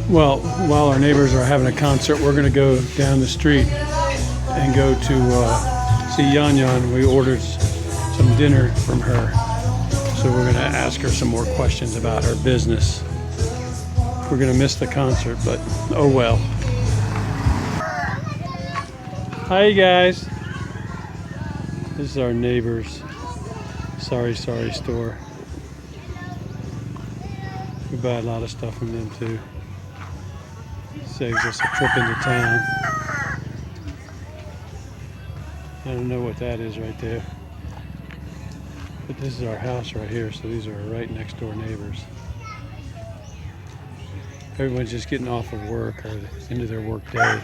Well, while our neighbors are having a concert, we're going to go down the street and go to see Yan Yan. We ordered some dinner from her. So we're going to ask her some more questions about her business. We're going to miss the concert, but oh well. Hi, you guys. This is our neighbor's sorry store. We buy a lot of stuff from them too. Saves us a trip into town. I don't know what that is right there. But this is our house right here, so these are right next door neighbors. Everyone's just getting off of work or into their work day.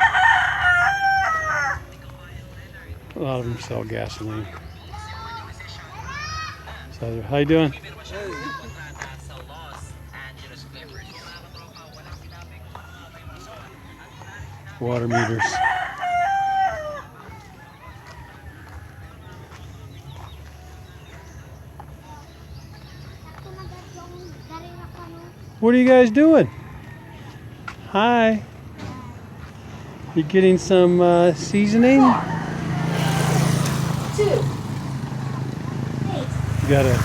A lot of them sell gasoline. So, how you doing? Water meters. What are you guys doing? Hi. You getting some seasoning? Got a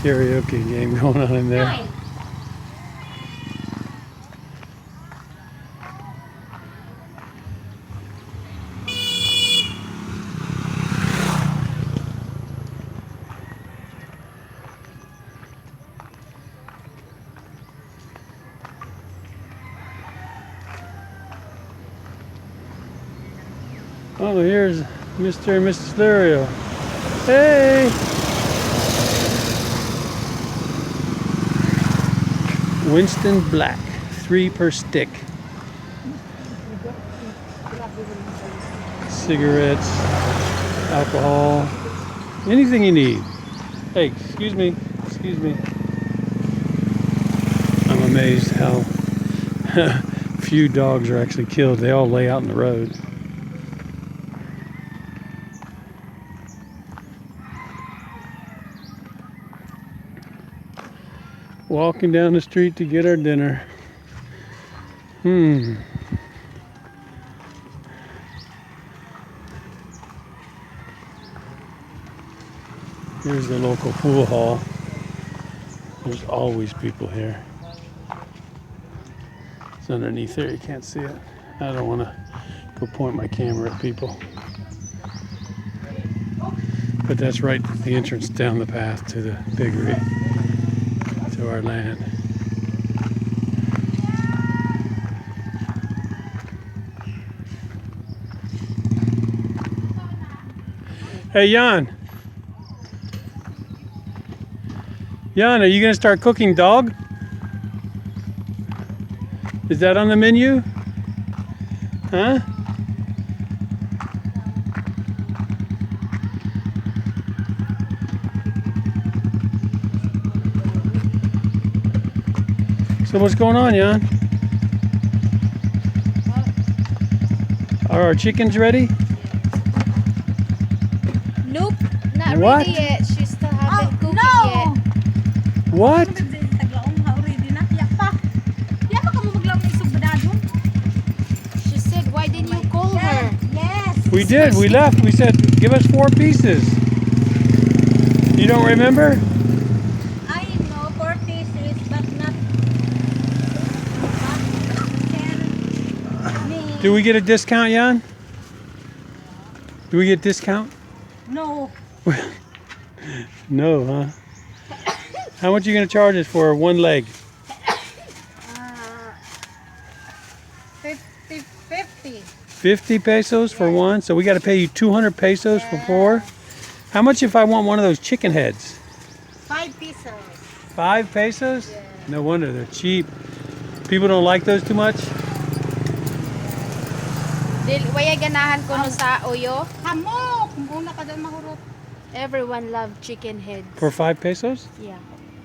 karaoke game going on in there. Oh, here's Mr. and Mrs. Lurio. Hey! Winston Black, 3 per stick. Cigarettes, alcohol, anything you need. Hey, excuse me. I'm amazed how few dogs are actually killed. They all lay out in the road. Walking down the street to get our dinner. Here's the local pool hall. There's always people here. It's underneath there, you can't see it. I don't want to go point my camera at people. But that's right, the entrance down the path to the piggery. To our land. Hey, Jan. Jan, are you going to start cooking dog? Is that on the menu? Huh? So what's going on, Jan? Are our chickens ready? Nope, not What? ready yet. She still haven't cooked yet. What? She said, why didn't you call her? Yes. We did. We left. We said, give us 4 pieces. You don't remember? I know 4 pieces, but not 10. Do we get a discount, Jan? Do we get discount? No. No, huh? How much are you going to charge us for 1 leg? 50. 50 pesos for 1? So we got to pay you 200 pesos for 4? How much if I want one of those chicken heads? 5 pesos. 5 pesos? Yeah. No wonder, they're cheap. People don't like those too much? Waya ganahan ko no sa Oyo. Hamok! Kung una ka doon mahurot. Everyone loves chicken heads. For 5 pesos? Yeah.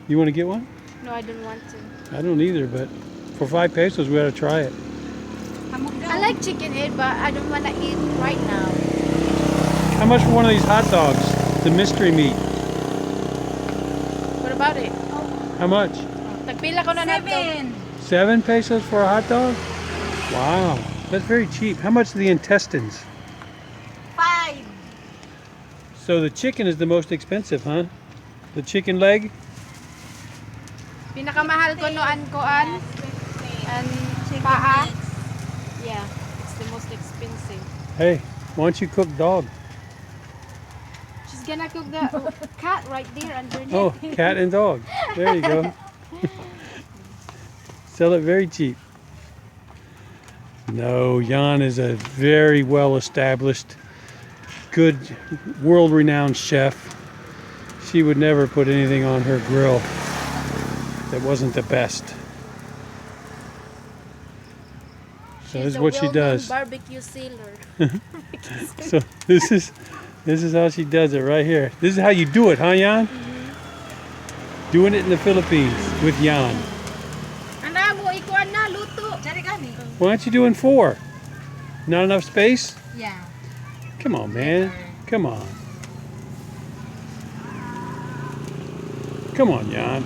You want to get one? No, I don't want to. I don't either, but for 5 pesos we ought to try it. Hamok daw. I like chicken head, but I don't want to eat right now. How much for one of these hot dogs? The mystery meat. What about it? How much? Tagpila ko na nato. 7. 7 pesos for a hot dog? Wow, that's very cheap. How much are the intestines? 5. So the chicken is the most expensive, huh? The chicken leg? Pinakamahal ko noan koan and Chicken paa. legs. Yeah, it's the most expensive. Hey, why don't you cook dog? She's gonna cook the cat right there underneath. Oh, cat and dog. There you go. Sell it very cheap. No, Jan is a very well established, good, world-renowned chef. She would never put anything on her grill that wasn't the best. So this is what she does. Barbecue sealer. So this is how she does it right here. This is how you do it, huh, Jan? Doing it in the Philippines with Jan. Ana mo ikuan na luto. Dari kami. Why aren't you doing 4? Not enough space? Yeah. Come on, man. Come on. Come on, Jan.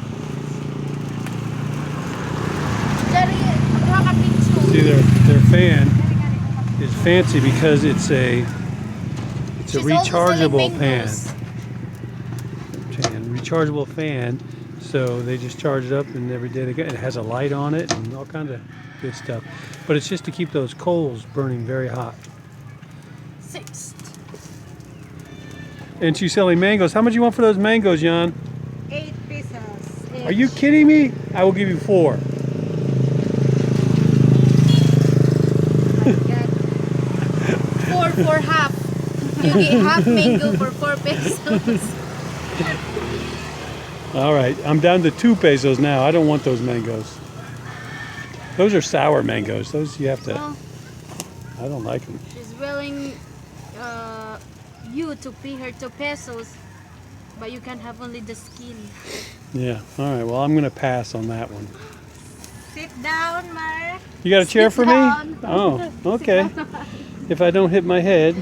Dari ako ka picture. See, their fan is fancy because it's a She's also rechargeable selling fan. mangoes. Rechargeable fan. So they just charge it up, and every day they get it has a light on it and all kinds of good stuff. But it's just to keep those coals burning very hot. 6. And she's selling mangoes. How much you want for those mangoes, Jan? 8 pesos. Are you kidding me? I will give you 4. Oh my God. 4 for half. You get half mango for 4 pesos. All right, I'm down to 2 pesos now. I don't want those mangoes. Those are sour mangoes. Those you have to. Well, I don't like them. she's willing you to pay her 2 pesos, but you can have only the skin. Yeah. All right. Well, I'm gonna pass on that one. Sit down, Mar. You got a chair Sit for down. me? Oh, okay. If I don't hit my head.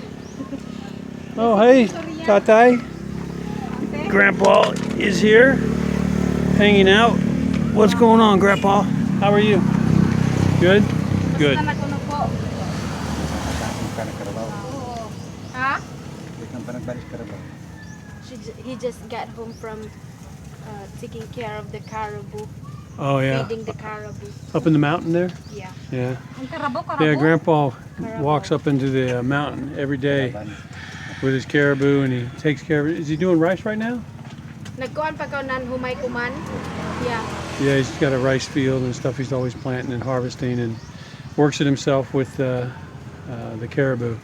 Oh, hey, Tatay. Grandpa is here, hanging out. What's going on, Grandpa? How are you? Good? Good. Huh? He just got home from taking care of the caribou, Oh, yeah. feeding the caribou. Up in the mountain there? Yeah. Yeah. Ang karabo, Yeah, karabo. Grandpa walks up into the mountain every day with his caribou, and he takes care of it. Is he doing rice right now? Nagkuhan pa ka nan humay kuman? Yeah. Yeah, he's got a rice field and stuff he's always planting and harvesting, and works it himself with the caribou.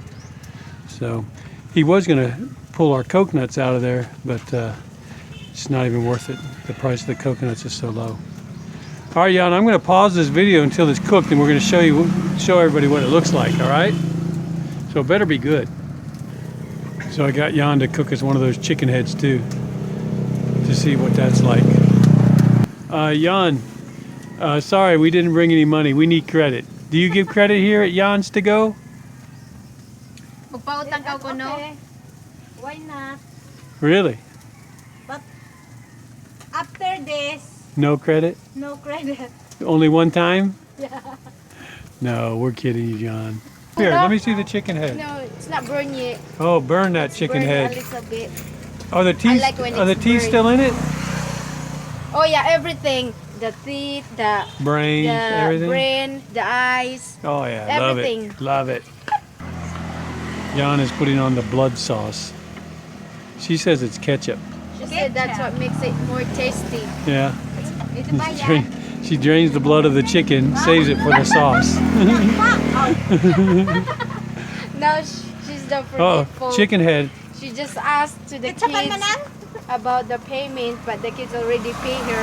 So he was going to pull our coconuts out of there, but it's not even worth it. The price of the coconuts is so low. All right, Jan, I'm going to pause this video until it's cooked, and we're going to show everybody what it looks like, all right? So it better be good. So I got Jan to cook us one of those chicken heads too, to see what that's like. Jan, sorry we didn't bring any money. We need credit. Do you give credit here at Jan's to go? Magpautang ka ko, no? Okay. Why not? Really? After this, No credit? no credit. Only one time? Yeah. No, we're kidding you, Jan. Here, let me see the chicken head. No, it's not burned yet. Oh, burn that chicken Burn head. a little bit. Are the teeth? like when Are the it's teeth burned. still in it? Oh yeah, everything. The teeth, the Brain, everything. brain, the eyes. Oh yeah, Everything. love it, love it. Jan is putting on the blood sauce. She says it's ketchup. She said that's what makes it more tasty. Yeah. Ito ba yan? She drains the blood of the chicken, saves it for the sauce. Now she's the Oh, forgetful. chicken head. She just asked to the Ketchup kids naman? about the payment, but the kids already pay her.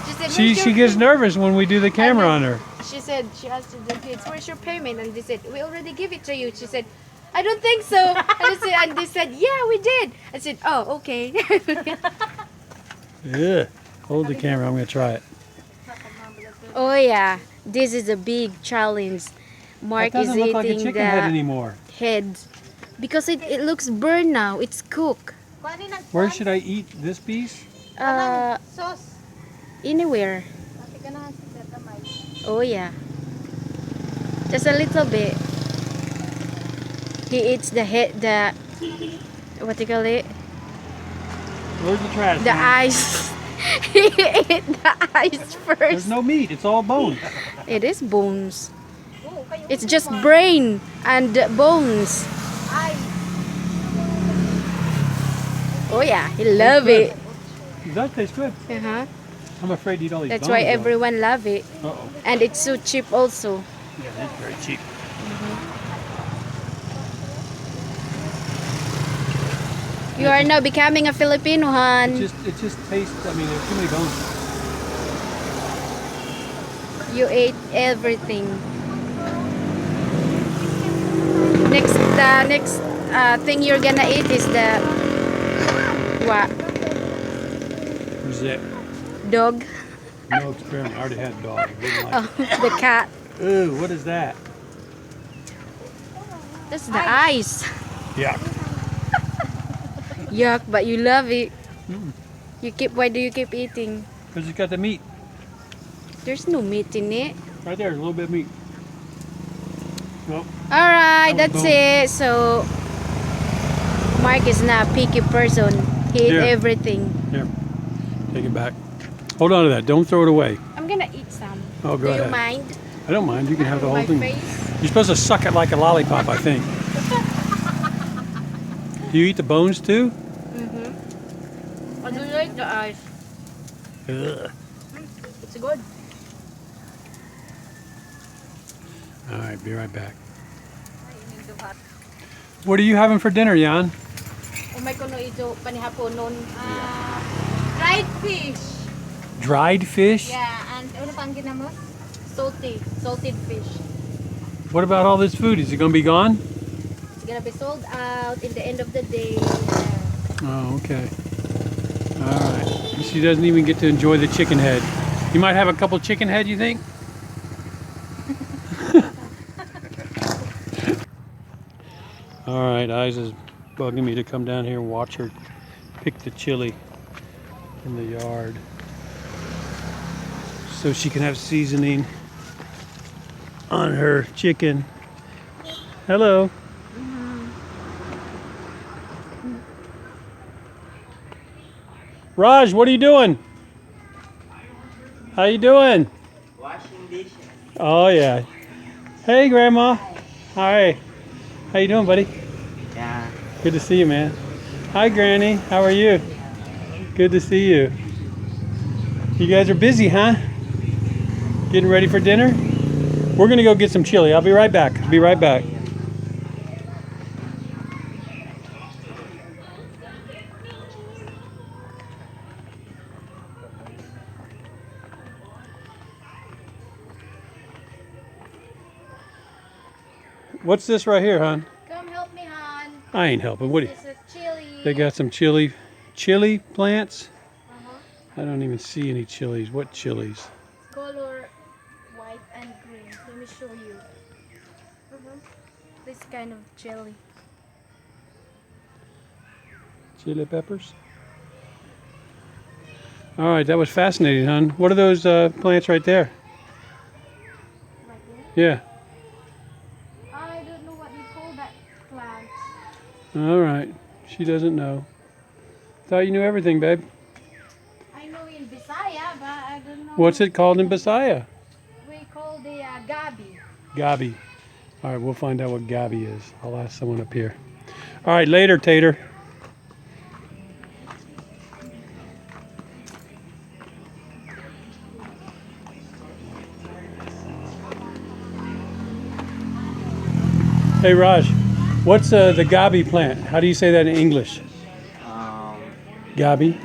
She said, She "Where's she your gets pay-" nervous when we do the camera on her. She said, she asked the kids, "Where's your payment?" And they said, "We already give it to you." She said, "I don't think so." And they said, "Yeah, we did." I said, "Oh, okay." Yeah. Hold the camera. I'm gonna try it. Oh yeah, this is a big challenge. Mark That is doesn't look like a eating chicken head the anymore. head because it looks burned now. It's cooked. Kuhanin ng Where should I eat this piece? sauce. Anywhere. Kasi ganahan si Tata May. Oh yeah. Just a little bit. He eats the head, the what do you call it? Where's the trash? The eyes. He ate the eyes first. There's no meat. It's all bone. It is bones. It's just brain and bones. Oh yeah, he love it. It does taste good. Uh-huh. I'm afraid to eat all these That's bones. why though. everyone love it. Uh-oh. And it's so cheap also. Yeah, it's very cheap. You are now becoming a Filipino, Han. It just tastes. I mean, there's too many bones. You ate everything. The next thing you're gonna eat is the what? Who's that? Dog. No experiment. I already had a dog. I didn't like Oh, the cat. it. Ooh, what is that? That's the eyes. Yuck. Yuck, but you love it. Mm. Why do you keep eating? Because it's got the meat. There's no meat in it. Right there, a little bit of meat. Nope. Alright, That was that's it. So Mark is not a picky person. He ate Yeah. everything. Here, take it back. Hold on to that. Don't throw it away. I'm gonna eat some. Oh, go Do ahead. you mind? I don't mind. You can have the whole My thing. face? You're supposed to suck it like a lollipop, I think. Do you eat the bones too? Mm-hmm. I do like the eyes. Ugh. It's good. All right, be right back. What are you having for dinner, Jan? Umay ko no ito panihapon nun. Dried fish. Dried fish? Yeah, and ano pang ginamos? Salted fish. What about all this food? Is it going to be gone? It's gonna be sold out in the end of the day. Oh, okay. All right. She doesn't even get to enjoy the chicken head. You might have a couple chicken head, you think? All right, Isa's bugging me to come down here and watch her pick the chili in the yard so she can have seasoning on her chicken. Hello. Raj, what are you doing? How you doing? Washing dishes. Oh yeah. Hey, Grandma. Hi. How you doing, buddy? Yeah. Good to see you, man. Hi, Granny. How are you? Good to see you. You guys are busy, huh? Getting ready for dinner? We're gonna go get some chili. I'll be right back. Be right back. What's this right here, hon? Come help me, Han. I ain't helping. What? It's a chili. They got some chili plants. Uh-huh. I don't even see any chilies. What chilies? Color white and green. Let me show you. This kind of chili. Chili peppers. All right, that was fascinating, hon. What are those plants right there? Right there. Yeah. I don't know what you call that plant. All right. She doesn't know. Thought you knew everything, babe. I know in Bisaya, but I don't know. What's it called in Bisaya? We call the gabi. Gabi. All right, we'll find out what gabi is. I'll ask someone up here. All right, later, Tater. Hey, Raj, what's the gabi plant? How do you say that in English? Gabi?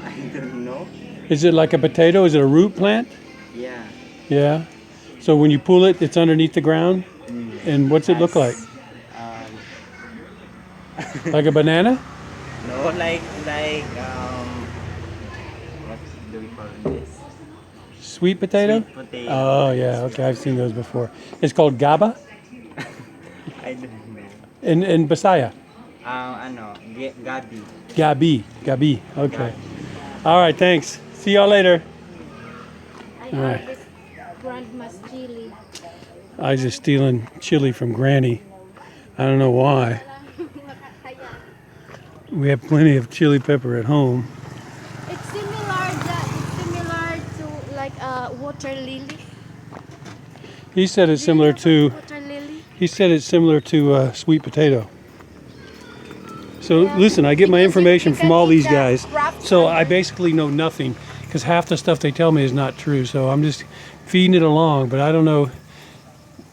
I don't know. Is it like a potato? Is it a root plant? Yeah. Yeah. So when you pull it, it's underneath the ground? And what's it look like? Like a banana? No, like what do we call this? Sweet potato? Sweet potato. Oh, yeah. Okay, I've seen those before. It's called gaba I don't know. in Bisaya. Gabi. Gabi. Okay. All right, thanks. See y'all later. I All right. this grandma's chili. I just stealing chili from Granny. I don't know why. We have plenty of chili pepper at home. It's similar to like a water lily. He said it's Do you similar know to. water lily. He said it's similar to sweet potato. So Yeah. listen, I get my Because information you from can all eat these the guys. wrapped So I fiber. basically know nothing because half the stuff they tell me is not true. So I'm just feeding it along, but I don't know.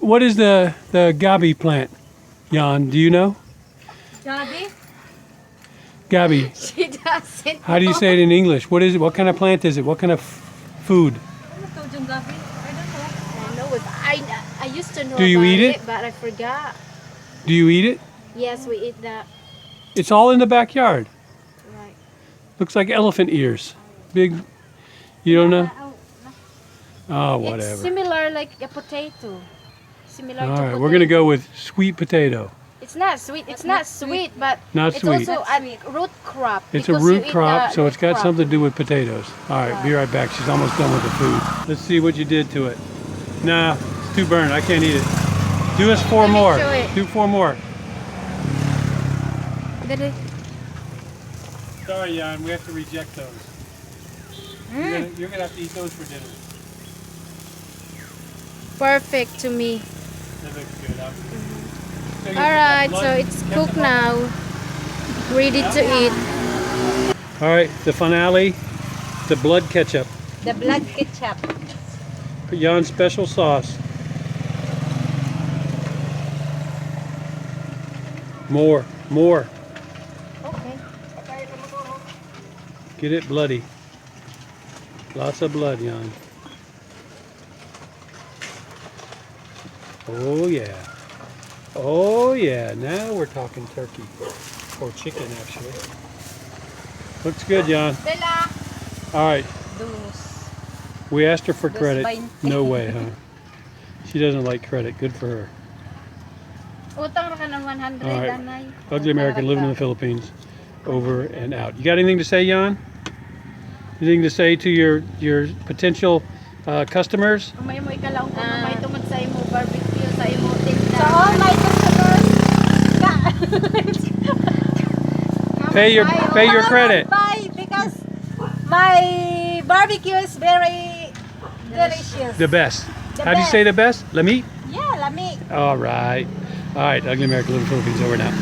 What is the gabi plant, Jan? Do you know? Gabi? Gabi. She doesn't. How do you know. say it in English? What is it? What kind of plant is it? What kind of food? Ano to yung gabi? I don't know. I know it. I used to know Do you about eat it? but I forgot. Do you eat it? Yes, we eat that. It's all in the backyard. Right. Looks like elephant ears. Big. You don't know? Oh, It's whatever. similar like a potato. Similar All to right, potato. we're gonna go with sweet potato. It's not sweet. It's not sweet, but Not it's sweet. also a root crop. It's a because root you eat crop, the so it's root got crop. something to do with potatoes. All right, be right back. She's almost done with the food. Let's see what you did to it. Nah, it's too burnt. I can't eat it. Do us 4 Let me more. show it. Do 4 more. Dali. Sorry, Jan, we have to reject those. You're gonna have to eat those for dinner. Perfect to me. That looks good. So you All put that right, blood so it's ketchup cooked on? now. Ready to eat. All right, the finale, the blood ketchup. The blood ketchup. Jan's special sauce. More. Okay. Get it bloody. Lots of blood, Jan. Oh yeah. Oh yeah. Now we're talking turkey. Or chicken, actually. Looks good, Jan. Bella. All right. Dos. We asked her for Dos credit. 20. No way, huh? She doesn't like credit. Good for her. Utang na ka ng 100, All right. Danay. Ugly American living in the Philippines. Over and out. You got anything to say, Jan? Anything to say to your potential customers? Umay mo ikalaong kung may tungod sa imo barbecue sa imo tinda. So all my customers, Pay your credit. buy because my barbecue is very delicious. The best. The How do you say the best? Lami? Yeah, lami. All right. All right. Ugly American living in the Philippines. Over now.